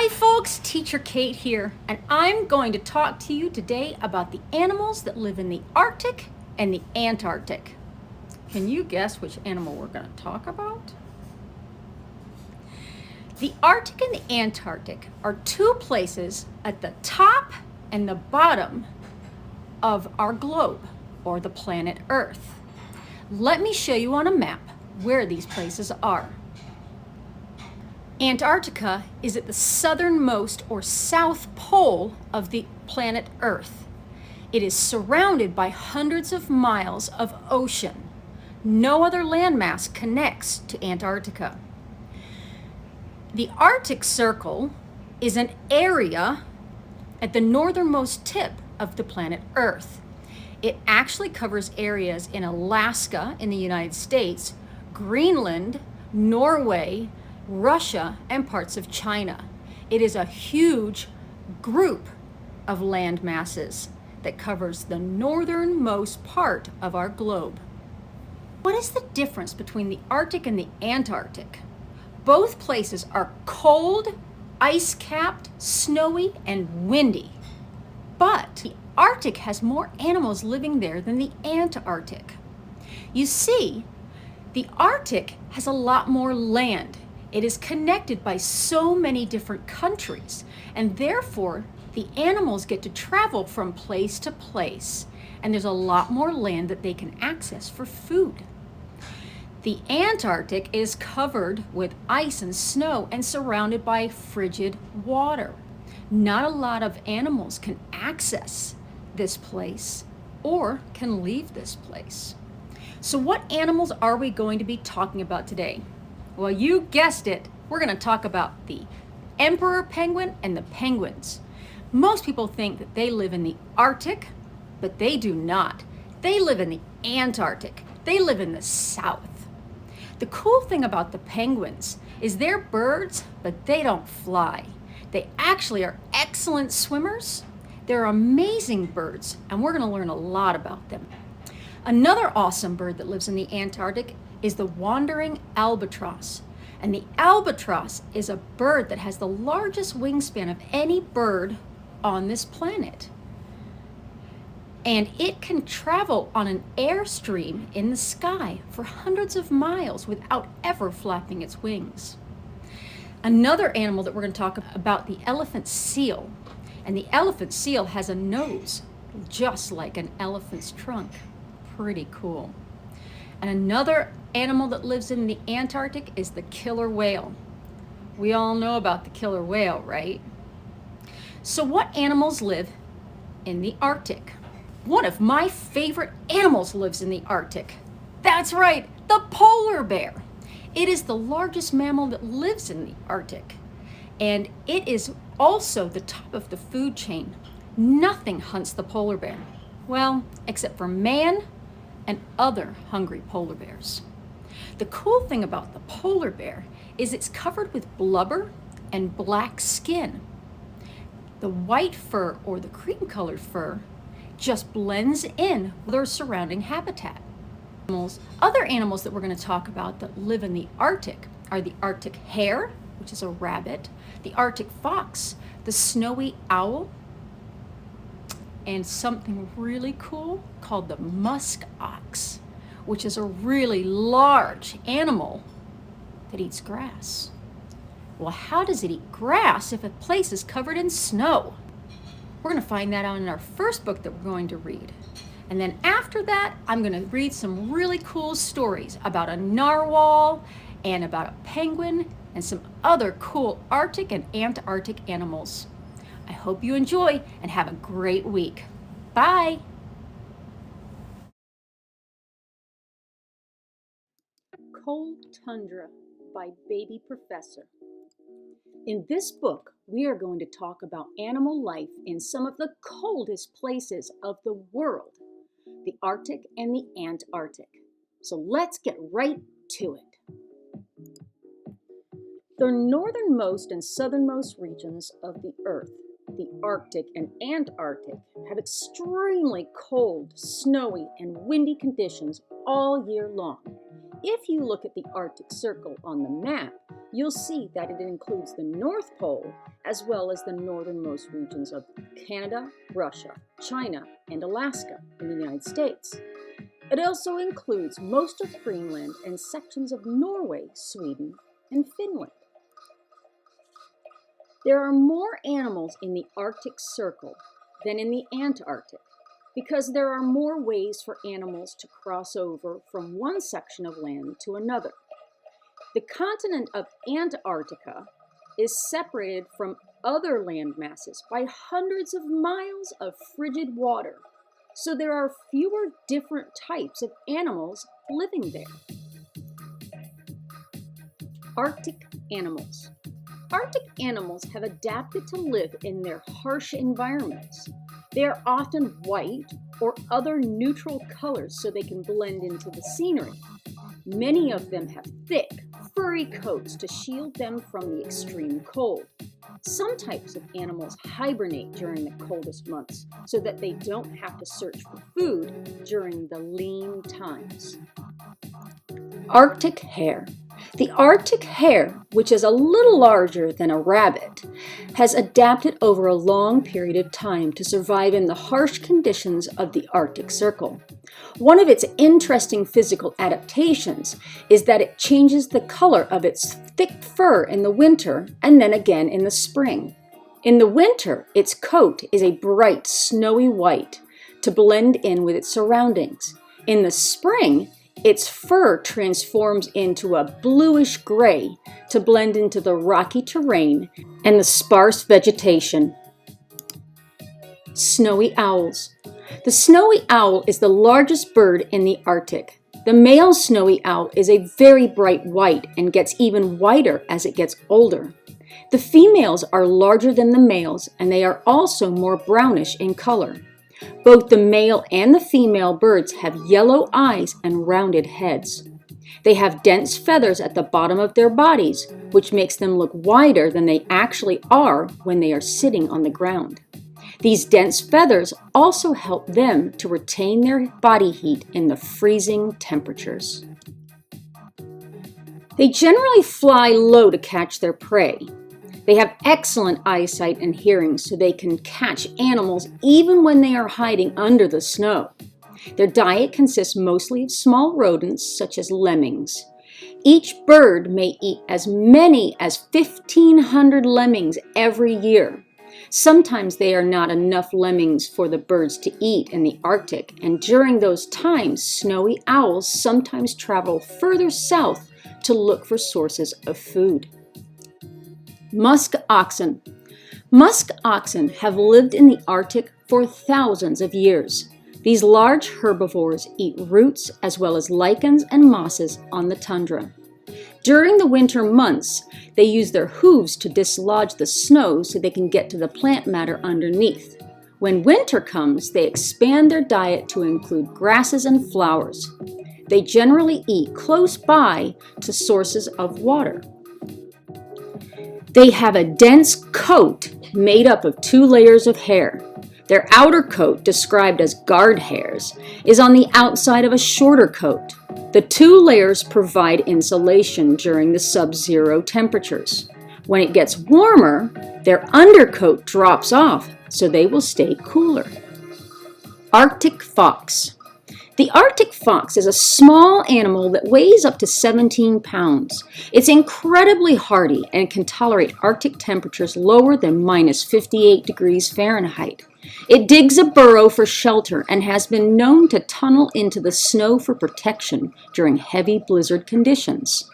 Hi folks, Teacher Kate here, and I'm going to talk to you today about the animals that live in the Arctic and the Antarctic. Can you guess which animal we're going to talk about? The Arctic and the Antarctic are two places at the top and the bottom of our globe, or the planet Earth. Let me show you on a map where these places are. Antarctica is at the southernmost or south pole of the planet Earth. It is surrounded by hundreds of miles of ocean. No other landmass connects to Antarctica. The Arctic Circle is an area at the northernmost tip of the planet Earth. It actually covers areas in Alaska in the United States, Greenland, Norway, Russia, and parts of China. It is a huge group of land masses that covers the northernmost part of our globe. What is the difference between the Arctic and the Antarctic? Both places are cold, ice-capped, snowy, and windy. But the Arctic has more animals living there than the Antarctic. You see, the Arctic has a lot more land. It is connected by so many different countries, and therefore the animals get to travel from place to place, and there's a lot more land that they can access for food. The Antarctic is covered with ice and snow and surrounded by frigid water. Not a lot of animals can access this place or can leave this place. So what animals are we going to be talking about today? Well, you guessed it. We're going to talk about the emperor penguin and the penguins. Most people think that they live in the Arctic, but they do not. They live in the Antarctic. They live in the south. The cool thing about the penguins is they're birds, but they don't fly. They actually are excellent swimmers. They're amazing birds, and we're going to learn a lot about them. Another awesome bird that lives in the Antarctic is the wandering albatross. And the albatross is a bird that has the largest wingspan of any bird on this planet. And it can travel on an airstream in the sky for hundreds of miles without ever flapping its wings. Another animal that we're going to talk about, the elephant seal. And the elephant seal has a nose just like an elephant's trunk. Pretty cool. And another animal that lives in the Antarctic is the killer whale. We all know about the killer whale, right? So what animals live in the Arctic? One of my favorite animals lives in the Arctic. That's right, the polar bear. It is the largest mammal that lives in the Arctic. And it is also the top of the food chain. Nothing hunts the polar bear. Well, except for man and other hungry polar bears. The cool thing about the polar bear is it's covered with blubber and black skin. The white fur or the cream-colored fur just blends in with their surrounding habitat. Other animals that we're going to talk about that live in the Arctic are the Arctic hare, which is a rabbit, the Arctic fox, the snowy owl, and something really cool called the musk ox, which is a really large animal that eats grass. Well, how does it eat grass if a place is covered in snow? We're going to find that out in our first book that we're going to read. And then after that, I'm going to read some really cool stories about a narwhal and about a penguin and some other cool Arctic and Antarctic animals. I hope you enjoy and have a great week. Bye. Cold Tundra by Baby Professor. In this book, we are going to talk about animal life in some of the coldest places of the world, the Arctic and the Antarctic. So let's get right to it. The northernmost and southernmost regions of the Earth, the Arctic and Antarctic, have extremely cold, snowy, and windy conditions all year long. If you look at the Arctic Circle on the map, you'll see that it includes the North Pole as well as the northernmost regions of Canada, Russia, China, and Alaska in the United States. It also includes most of Greenland and sections of Norway, Sweden, and Finland. There are more animals in the Arctic Circle than in the Antarctic because there are more ways for animals to cross over from one section of land to another. The continent of Antarctica is separated from other land masses by hundreds of miles of frigid water, so there are fewer different types of animals living there. Arctic animals. Arctic animals have adapted to live in their harsh environments. They are often white or other neutral colors so they can blend into the scenery. Many of them have thick, furry coats to shield them from the extreme cold. Some types of animals hibernate during the coldest months so that they don't have to search for food during the lean times. Arctic hare. The Arctic hare, which is a little larger than a rabbit, has adapted over a long period of time to survive in the harsh conditions of the Arctic Circle. One of its interesting physical adaptations is that it changes the color of its thick fur in the winter and then again in the spring. In the winter, its coat is a bright, snowy white to blend in with its surroundings. In the spring, its fur transforms into a bluish gray to blend into the rocky terrain and the sparse vegetation. Snowy owls. The snowy owl is the largest bird in the Arctic. The male snowy owl is a very bright white and gets even whiter as it gets older. The females are larger than the males and they are also more brownish in color. Both the male and the female birds have yellow eyes and rounded heads. They have dense feathers at the bottom of their bodies, which makes them look wider than they actually are when they are sitting on the ground. These dense feathers also help them to retain their body heat in the freezing temperatures. They generally fly low to catch their prey. They have excellent eyesight and hearing, so they can catch animals even when they are hiding under the snow. Their diet consists mostly of small rodents, such as lemmings. Each bird may eat as many as 1,500 lemmings every year. Sometimes there are not enough lemmings for the birds to eat in the Arctic, and during those times, snowy owls sometimes travel further south to look for sources of food. Musk oxen. Musk oxen have lived in the Arctic for thousands of years. These large herbivores eat roots as well as lichens and mosses on the tundra. During the winter months, they use their hooves to dislodge the snow so they can get to the plant matter underneath. When winter comes, they expand their diet to include grasses and flowers. They generally eat close by to sources of water. They have a dense coat made up of 2 layers of hair. Their outer coat, described as guard hairs, is on the outside of a shorter coat. The 2 layers provide insulation during the sub-zero temperatures. When it gets warmer, their undercoat drops off, so they will stay cooler. Arctic fox. The Arctic fox is a small animal that weighs up to 17 pounds. It's incredibly hardy and can tolerate Arctic temperatures lower than minus 58 degrees Fahrenheit. It digs a burrow for shelter and has been known to tunnel into the snow for protection during heavy blizzard conditions.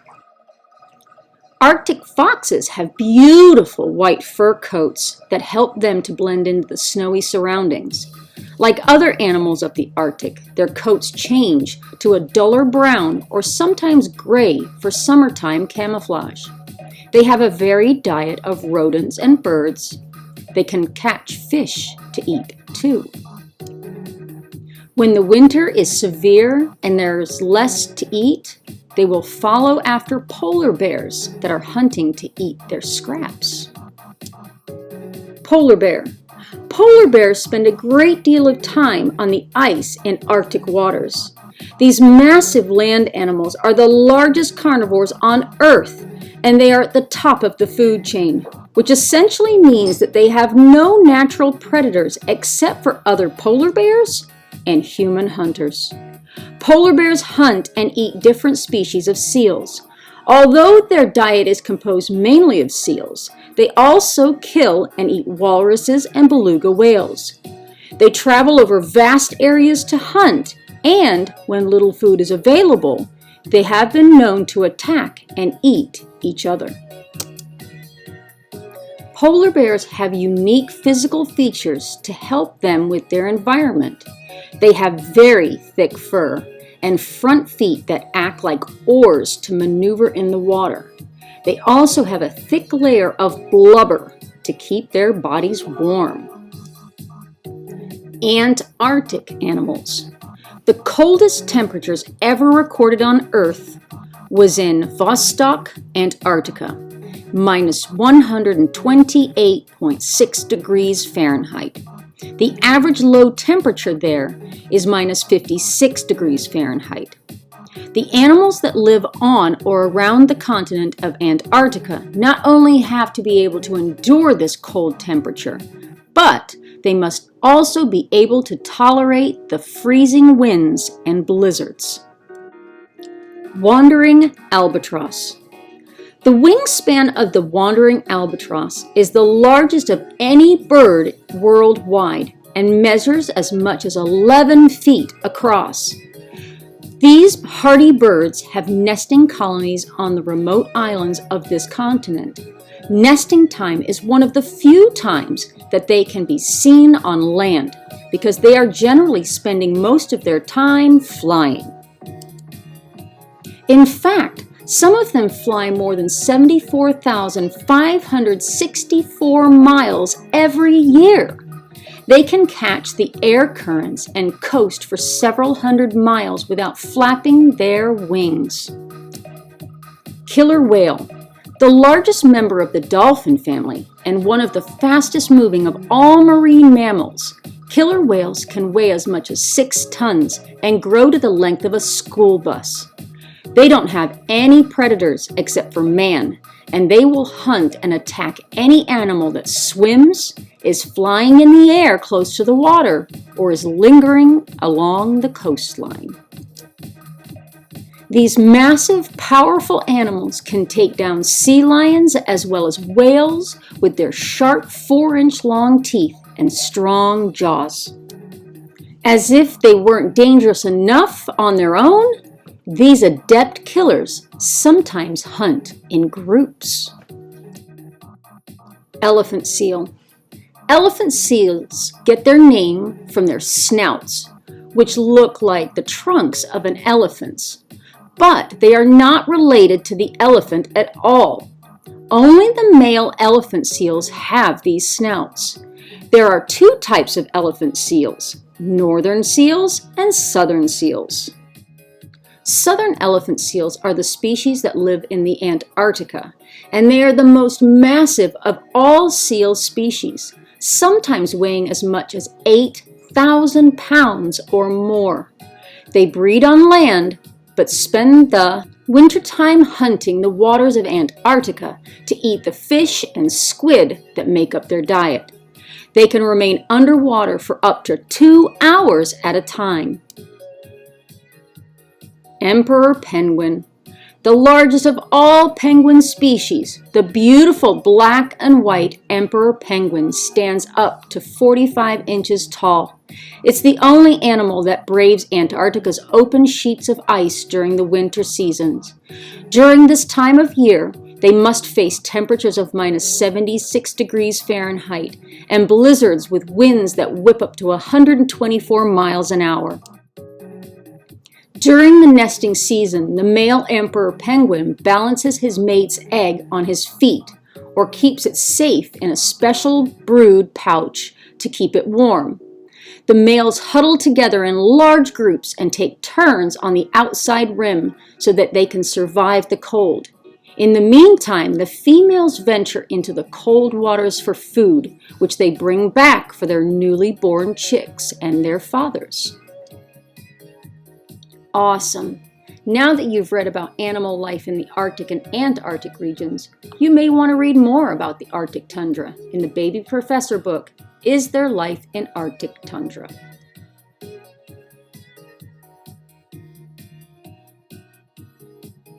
Arctic foxes have beautiful white fur coats that help them to blend into the snowy surroundings. Like other animals of the Arctic, their coats change to a duller brown or sometimes gray for summertime camouflage. They have a varied diet of rodents and birds. They can catch fish to eat too. When the winter is severe and there's less to eat, they will follow after polar bears that are hunting to eat their scraps. Polar bear. Polar bears spend a great deal of time on the ice in Arctic waters. These massive land animals are the largest carnivores on Earth. and they are at the top of the food chain, which essentially means that they have no natural predators except for other polar bears and human hunters. Polar bears hunt and eat different species of seals. Although their diet is composed mainly of seals, they also kill and eat walruses and beluga whales. They travel over vast areas to hunt, and when little food is available, they have been known to attack and eat each other. Polar bears have unique physical features to help them with their environment. They have very thick fur and front feet that act like oars to maneuver in the water. They also have a thick layer of blubber to keep their bodies warm. Antarctic animals. The coldest temperatures ever recorded on Earth was in Vostok, Antarctica, minus 128.6 degrees Fahrenheit. The average low temperature there is minus 56 degrees Fahrenheit. The animals that live on or around the continent of Antarctica not only have to be able to endure this cold temperature, but they must also be able to tolerate the freezing winds and blizzards. Wandering albatross. The wingspan of the wandering albatross is the largest of any bird worldwide and measures as much as 11 feet across. These hardy birds have nesting colonies on the remote islands of this continent. Nesting time is one of the few times that they can be seen on land because they are generally spending most of their time flying. In fact, some of them fly more than 74,564 miles every year. They can catch the air currents and coast for several hundred miles without flapping their wings. Killer whale. The largest member of the dolphin family and one of the fastest moving of all marine mammals, killer whales can weigh as much as 6 tons and grow to the length of a school bus. They don't have any predators except for man, and they will hunt and attack any animal that swims, is flying in the air close to the water, or is lingering along the coastline. These massive, powerful animals can take down sea lions as well as whales with their sharp 4-inch long teeth and strong jaws. As if they weren't dangerous enough on their own, these adept killers sometimes hunt in groups. Elephant seal. Elephant seals get their name from their snouts, which look like the trunks of an elephant's. But they are not related to the elephant at all. Only the male elephant seals have these snouts. There are 2 types of elephant seals, northern seals and southern seals. Southern elephant seals are the species that live in the Antarctica, and they are the most massive of all seal species, sometimes weighing as much as 8,000 pounds or more. They breed on land, but spend the wintertime hunting the waters of Antarctica to eat the fish and squid that make up their diet. They can remain underwater for up to 2 hours at a time. Emperor penguin. The largest of all penguin species, the beautiful black and white emperor penguin stands up to 45 inches tall. It's the only animal that braves Antarctica's open sheets of ice during the winter seasons. During this time of year, they must face temperatures of minus 76 degrees Fahrenheit and blizzards with winds that whip up to 124 miles an hour. During the nesting season, the male emperor penguin balances his mate's egg on his feet or keeps it safe in a special brood pouch to keep it warm. The males huddle together in large groups and take turns on the outside rim so that they can survive the cold. In the meantime, the females venture into the cold waters for food, which they bring back for their newly born chicks and their fathers. Awesome. Now that you've read about animal life in the Arctic and Antarctic regions, you may want to read more about the Arctic tundra in the Baby Professor book, Is There Life in Arctic Tundra?